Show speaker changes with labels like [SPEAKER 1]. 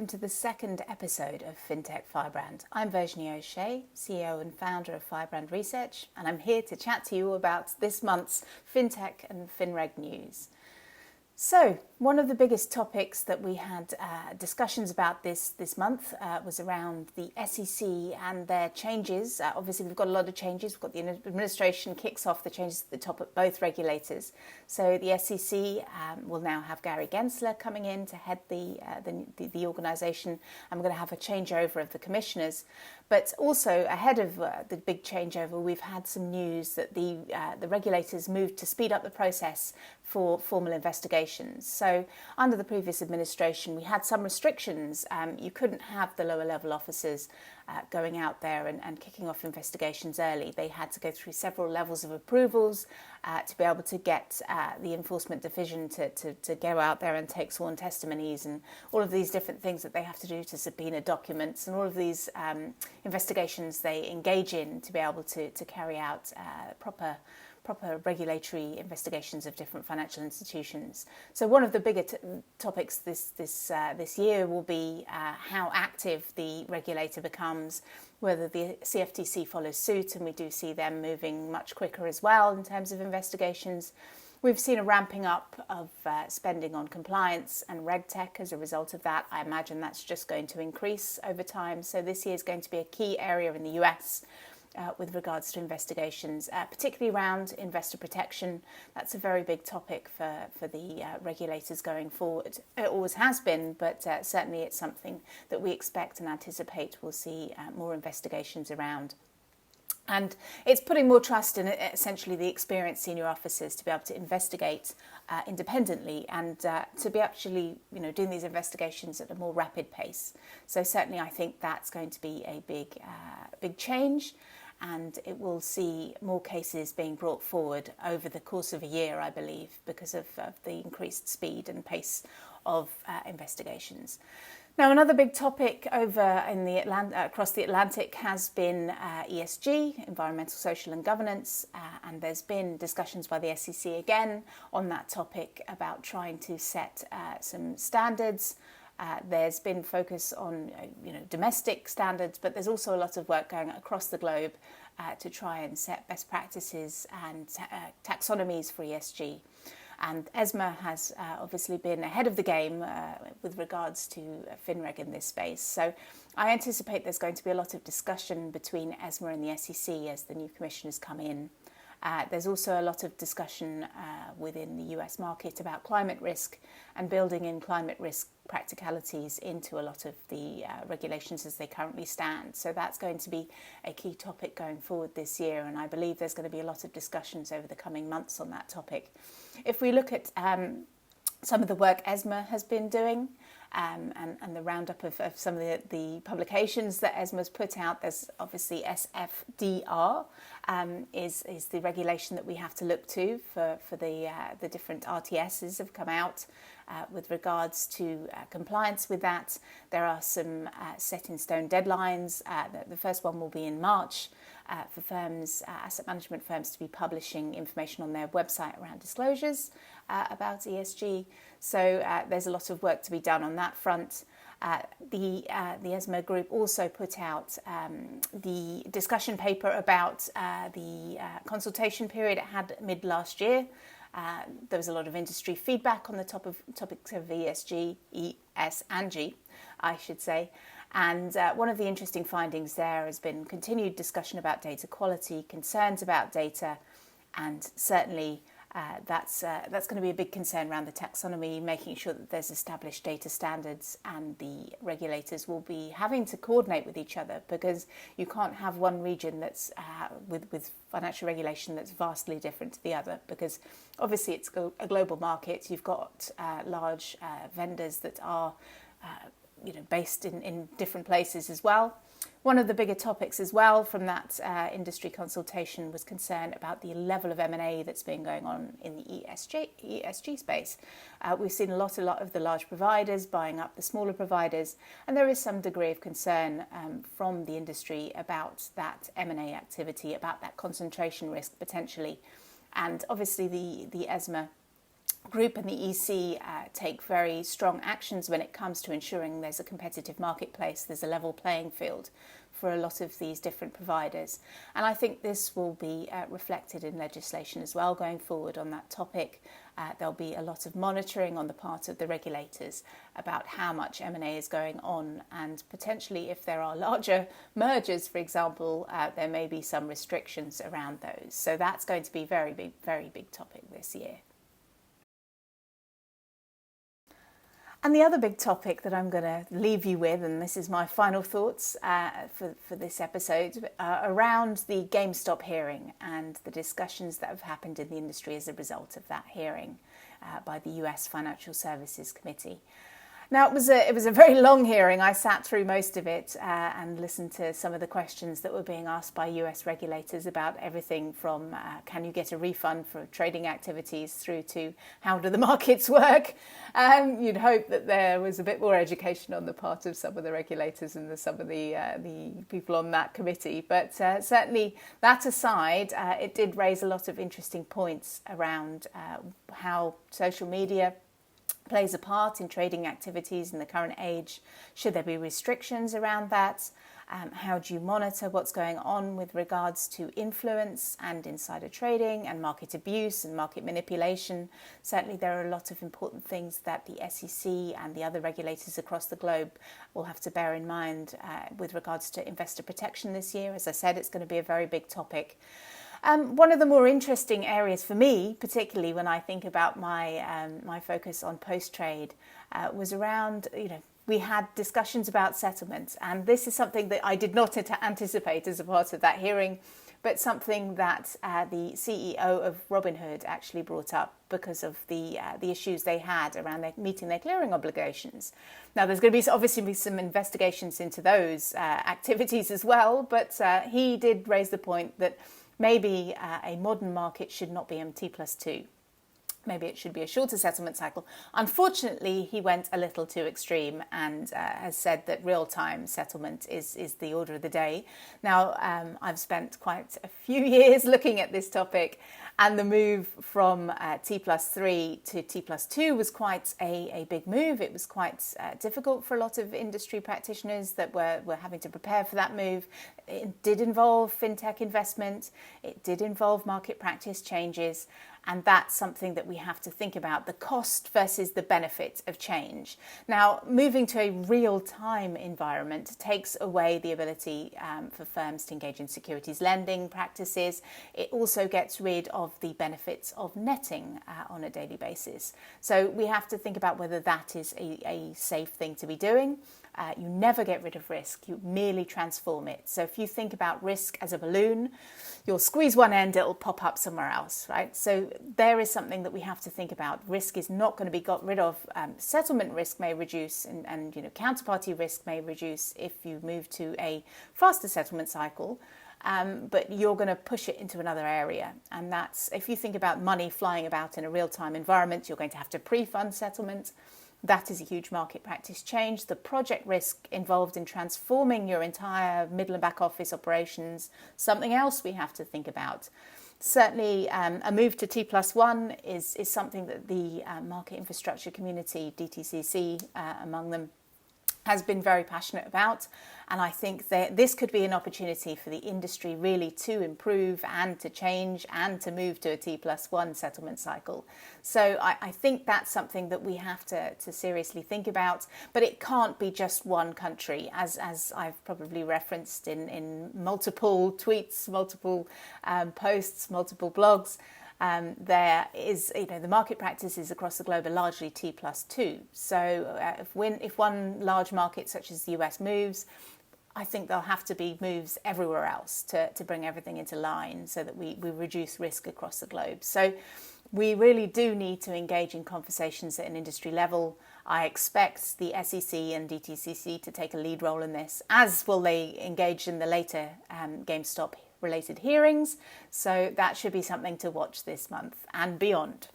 [SPEAKER 1] welcome to the second episode of Fintech Firebrand. I'm Virginie O'Shea, CEO and founder of Firebrand Research, and I'm here to chat to you about this month's Fintech and finreg news. So, one of the biggest topics that we had discussions about this month was around the SEC and their changes. Obviously, we've got a lot of changes. We've got the administration kicks off the changes at the top at both regulators. So the SEC will now have Gary Gensler coming in to head the organisation, and we're going to have a changeover of the commissioners. But also ahead of the big changeover, we've had some news that the regulators moved to speed up the process for formal investigations. So under the previous administration, we had some restrictions. You couldn't have the lower level officers going out there and kicking off investigations early. They had to go through several levels of approvals to be able to get the enforcement division to go out there and take sworn testimonies and all of these different things that they have to do to subpoena documents and all of these investigations they engage in to be able to carry out proper regulatory investigations of different financial institutions. So one of the bigger topics this year will be how active the regulator becomes, whether the CFTC follows suit, and we do see them moving much quicker as well in terms of investigations. We've seen a ramping up of spending on compliance and RegTech as a result of that. I imagine that's just going to increase over time. So this year is going to be a key area in the US with regards to investigations, particularly around investor protection. That's a very big topic for the regulators going forward. It always has been, but certainly it's something that we expect and anticipate we'll see more investigations around. And it's putting more trust in essentially the experienced senior officers to be able to investigate independently and to be actually, doing these investigations at a more rapid pace. So certainly I think that's going to be a big change, and it will see more cases being brought forward over the course of a year, I believe, because of the increased speed and pace of investigations. Now, another big topic over in across the Atlantic has been ESG, environmental, social and governance, and there's been discussions by the SEC again on that topic about trying to set some standards. There's been focus on domestic standards, but there's also a lot of work going across the globe to try and set best practices and taxonomies for ESG. And ESMA has obviously been ahead of the game with regards to finreg in this space. So I anticipate there's going to be a lot of discussion between ESMA and the SEC as the new commissioners come in. There's also a lot of discussion within the US market about climate risk and building in climate risk practicalities into a lot of the regulations as they currently stand. So that's going to be a key topic going forward this year, and I believe there's going to be a lot of discussions over the coming months on that topic. If we look at some of the work ESMA has been doing, and the roundup of some of the publications that ESMA's put out, there's obviously SFDR is the regulation that we have to look to for the different RTSs have come out with regards to compliance with that. There are some set in stone deadlines. The first one will be in March for firms, asset management firms, to be publishing information on their website around disclosures about ESG. So there's a lot of work to be done on that front. The ESMA group also put out the discussion paper about the consultation period it had mid last year. There was a lot of industry feedback on the topics of ESG, ES and G, I should say. And one of the interesting findings there has been continued discussion about data quality, concerns about data, and certainly that's going to be a big concern around the taxonomy, making sure that there's established data standards, and the regulators will be having to coordinate with each other, because you can't have one region that's with financial regulation that's vastly different to the other, because obviously it's a global market. You've got large vendors that are based in different places as well. One of the bigger topics as well from that industry consultation was concern about the level of M&A that's been going on in the ESG space. We've seen a lot of the large providers buying up the smaller providers, and there is some degree of concern from the industry about that M&A activity, about that concentration risk potentially. And obviously the ESMA Group and the EC take very strong actions when it comes to ensuring there's a competitive marketplace, there's a level playing field for a lot of these different providers. And I think this will be reflected in legislation as well going forward on that topic. There'll be a lot of monitoring on the part of the regulators about how much M&A is going on, and potentially if there are larger mergers, for example, there may be some restrictions around those. So that's going to be a very big topic this year. And the other big topic that I'm going to leave you with, and this is my final thoughts for this episode, around the GameStop hearing and the discussions that have happened in the industry as a result of that hearing by the US Financial Services Committee. Now, it was a very long hearing. I sat through most of it and listened to some of the questions that were being asked by US regulators about everything from can you get a refund for trading activities through to how do the markets work. You'd hope that there was a bit more education on the part of some of the regulators and some of the people on that committee. But certainly that aside, it did raise a lot of interesting points around how social media plays a part in trading activities in the current age. Should there be restrictions around that? How do you monitor what's going on with regards to influence and insider trading and market abuse and market manipulation? Certainly there are a lot of important things that the SEC and the other regulators across the globe will have to bear in mind with regards to investor protection this year. As I said, it's going to be a very big topic. One of the more interesting areas for me, particularly when I think about my focus on post-trade, was around, we had discussions about settlements. And this is something that I did not anticipate as a part of that hearing, but something that the CEO of Robinhood actually brought up because of the issues they had around meeting their clearing obligations. Now, there's going to be obviously some investigations into those activities as well, but he did raise the point that maybe a modern market should not be T+2. Maybe it should be a shorter settlement cycle. Unfortunately, he went a little too extreme and has said that real-time settlement is the order of the day. Now, I've spent quite a few years looking at this topic, and the move from T+3 to T+2 was quite a big move. It was quite difficult for a lot of industry practitioners that were having to prepare for that move. It did involve fintech investment. It did involve market practice changes. And that's something that we have to think about, the cost versus the benefit of change. Now, moving to a real-time environment takes away the ability for firms to engage in securities lending practices. It also gets rid of the benefits of netting on a daily basis. So we have to think about whether that is a safe thing to be doing. You never get rid of risk, you merely transform it. So if you think about risk as a balloon, you'll squeeze one end, it'll pop up somewhere else, right? So there is something that we have to think about. Risk is not going to be got rid of. Settlement risk may reduce and counterparty risk may reduce if you move to a faster settlement cycle. But you're going to push it into another area. And that's, if you think about money flying about in a real-time environment, you're going to have to pre-fund settlement. That is a huge market practice change. The project risk involved in transforming your entire middle and back office operations, something else we have to think about. Certainly, a move to T+1 is something that the market infrastructure community, DTCC among them, has been very passionate about. And I think that this could be an opportunity for the industry really to improve and to change and to move to a T+1 settlement cycle. So I think that's something that we have to seriously think about. But it can't be just one country, as I've probably referenced in multiple tweets, multiple posts, multiple blogs. There is, the market practices across the globe are largely T+2. So if one large market such as the US moves, I think there'll have to be moves everywhere else to bring everything into line so that we reduce risk across the globe. So we really do need to engage in conversations at an industry level. I expect the SEC and DTCC to take a lead role in this, as will they engage in the later GameStop related hearings. So that should be something to watch this month and beyond.